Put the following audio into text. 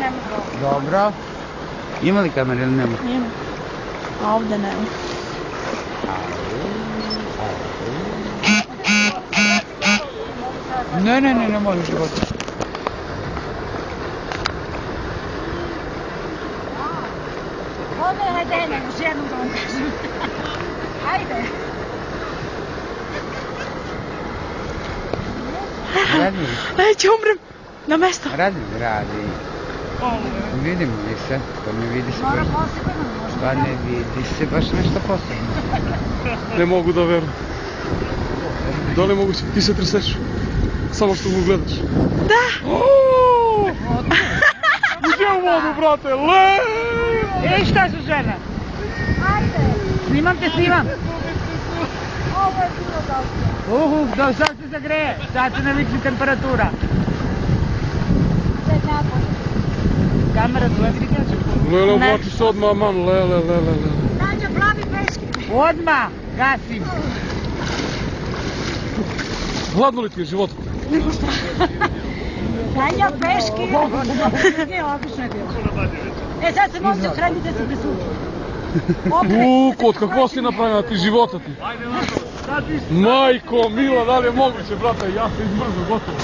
nema dobro. Dobro. Ima li kamera ili nema? Ima. A ovdje nema. Ne može života. Ove, hajde, još jednom da vam kažem. Hajde. Radi. Neće, umrem. Na mesto. Radi. Vidim li se? To ne vidi se baš. Pa ne vidi se baš nešto posebno. Ne mogu da verujem. Da li je moguće? Ti se treseš. Samo što mu gledaš. Da. Uđe u vodu, brate, le! Ej, šta su žene? Hajde. Snimam. Ovo je bilo dobro. Sad se zagreje. Sad se navikne temperatura. Sve tako. Kamera tu je prikače. Lele, oblači se odmah, man, le. Nađa plavi peški. Odmah, gasim. Hladno li ti je život? Nađa peški. Nije, obično je bilo. E, sad se možete hraniti da se presuti. Kod kakvo si napravljena ti života ti? Majko, mila, da li je moguće, brate, ja se izmrzno, gotovo.